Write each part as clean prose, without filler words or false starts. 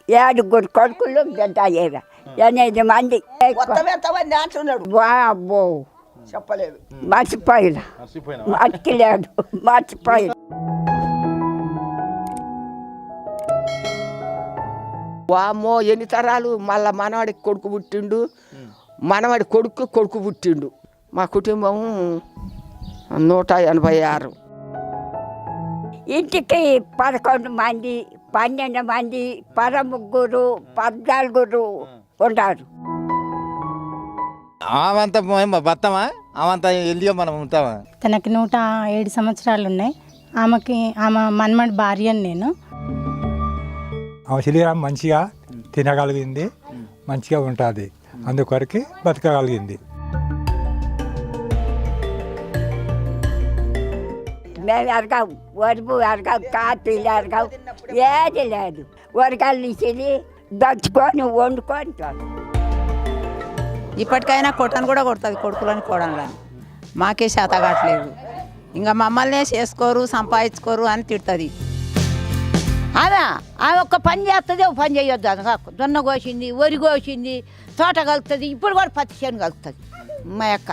ఏడుగురు కొడుకులు బిడ్డ అయ్యారు 8 మంది. అబ్బో చెప్పలేదు, మర్చిపోయిన మర్చిలేదు, మర్చిపోయిన. వామ్మో ఎన్ని తరాలు. మళ్ళా మనవాడికి కొడుకు పుట్టిండు, మనవాడి కొడుకు పుట్టిండు. మా కుటుంబం 186. ఇంటికి 11 మంది, 12 మంది, 13, 14 ఉంటారు. ఆమంతా బతమా, ఆమంతా వెళ్ళి మనం ఉంటామా? తనకి 107 సంవత్సరాలు ఉన్నాయి. ఆమె మన్మడి భార్యని నేను. ఆమె శరీరం మంచిగా తినగలిగింది, మంచిగా ఉంటుంది, అందుకొరకు బతకగలిగింది. మేము ఎరగాం, వరుపు ఎరగాం, కాపీలు ఎరగాం, ఏది లేదు. వరగాలు తీసి దంచుకొని వండుకొని ఇప్పటికైనా కొట్టను కూడా కొడుతుంది, కొడుకులని కోడలని. మాకే శాత కావట్లేదు. ఇంకా మమ్మల్నే చేసుకోరు, సంపాదించుకోరు అని తిడుతుంది. ఆమె ఒక్క పని చేస్తుంది, ఒక పని చేయొద్దు. అది జొన్న కోసింది, వరి కోసింది, తోట కలుగుతుంది, ఇప్పుడు కూడా పత్తి చేను కలుగుతుంది. మా యొక్క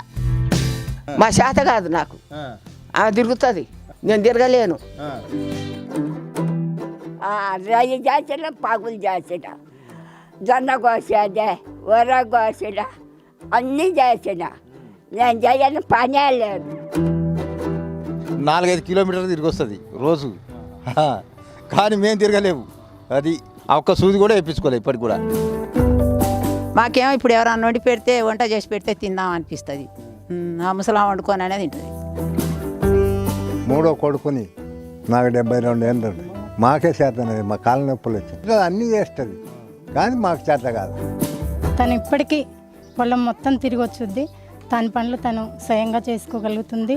మా శాత కాదు నాకు. ఆమె తిరుగుతుంది, నేను తిరగలేను. రయ్య చేసిన, పగులు చేసిన, జొన్న కోసేదే, వర కోసిన, అన్నీ చేసిన. నేను చేయని పనే లేదు. 4-5 కిలోమీటర్లు తిరిగి వస్తుంది రోజు, కానీ మేము తిరగలేము. అది ఒక్క సూది కూడా వేయించుకోలేదు ఇప్పటికి కూడా. మాకేమో ఇప్పుడు ఎవరన్నా వండి పెడితే, వంట చేసి పెడితే తిందాం అనిపిస్తుంది. ఆ ముసలాం వండుకొని అనేది తింటుంది. 3వ కొడుకుని, నాకు 72 ఏళ్ళు. మాకే చేతనది, మా కాళ్ళ నొప్పులు వచ్చింది. అన్నీ చేస్తుంది కానీ మాకు చేత కాదు. తను ఇప్పటికీ పొలం మొత్తం తిరిగి వచ్చుద్ది. తన పనులు తను స్వయంగా చేసుకోగలుగుతుంది.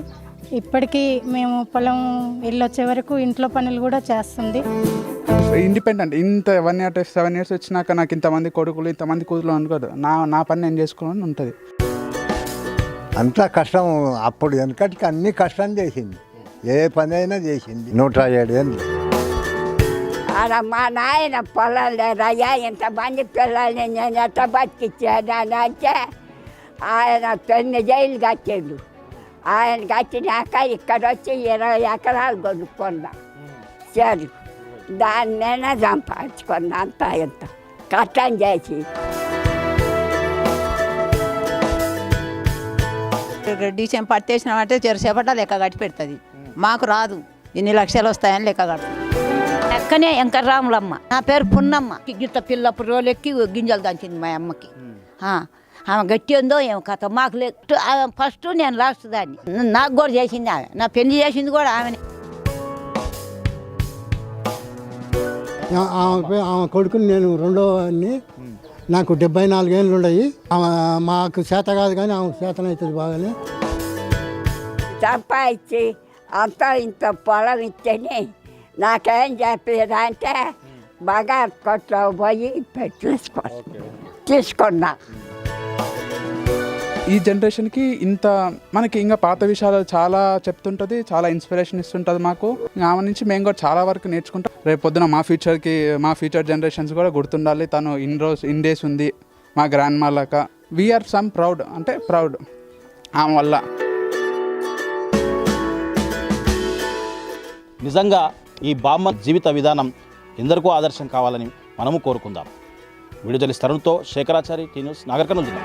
ఇప్పటికీ మేము పొలం వెళ్ళొచ్చే వరకు ఇంట్లో పనులు కూడా చేస్తుంది. ఇండిపెండెంట్. ఇంత 1 year 7 years వచ్చినాక నాకు ఇంతమంది కొడుకులు, ఇంతమంది కూతురు అనుకోదు. నా పని నేను చేసుకోవాలని ఉంటుంది. అంతా కష్టం. అప్పుడు వెనకటికి అన్ని కష్టం చేసింది, ఏ పని అయినా చేసింది. 107 ఏళ్ళు. మా నాయన పొలం లేదయ్యా, ఇంతమంది పిల్లల్ని నేను ఎట్ట బతికిచ్చాను అంటే ఆయన 9 ఏళ్ళు కట్టిండు. ఆయన కట్టినాక ఇక్కడ వచ్చి 20 ఎకరాలు కొనుక్కున్నా. సరే, దాన్ని నేనే సంపాదించుకున్నా అంతా ఇంత కష్టం చేసి. డీసెం పట్టేసినామంటే చెరసేపట లెక్క కట్టి పెడుతుంది. మాకు రాదు, ఇన్ని లక్షలు వస్తాయని లెక్క కడుతుంది. ఎక్కనే వెంకటరాములమ్మ, నా పేరు పున్నమ్మ. గిట్ట పిల్లప్పుడు రోజులెక్కి గింజలు దంచింది మా అమ్మకి. ఆమె గట్టి ఉందో ఏమో కథ మాకు లేదు. ఫస్ట్ నేను లాస్ట్ దాన్ని. నాకు కూడా చేసింది ఆమె, నా పెళ్లి చేసింది కూడా ఆమెనే. ఆమె కొడుకుని నేను 2వ. నాకు 74 ఏళ్ళు ఉన్నాయి. మాకు చేత కాదు కానీ ఆమె చేతనవుతుంది బాగానే. సంపాదించి అంతా ఇంత పొలం ఇస్తేనే నాకేం చెప్పారు అంటే బాగా కొట్లో పోయి తీసుకున్నా. ఈ జనరేషన్కి ఇంత మనకి ఇంకా పాత విషయాలు చాలా చెప్తుంటుంది, చాలా ఇన్స్పిరేషన్ ఇస్తుంటుంది మాకు. ఆమె నుంచి మేము కూడా చాలా వరకు నేర్చుకుంటాం. రేపు పొద్దున మా ఫ్యూచర్ జనరేషన్స్ కూడా గుర్తుండాలి. తను ఇన్ డేస్ ఉంది మా గ్రాండ్ మా లాగా. వీఆర్ సమ్ ప్రౌడ్, అంటే ప్రౌడ్ ఆమె వల్ల. నిజంగా ఈ బామ్మ జీవిత విధానం ఎందరికో ఆదర్శం కావాలని మనము కోరుకుందాం. వీడియో జర్నలిస్ట్ తరుణ్తో శేఖరాచారి, టీ న్యూస్, నాగర్ కర్నూలు జిల్లా.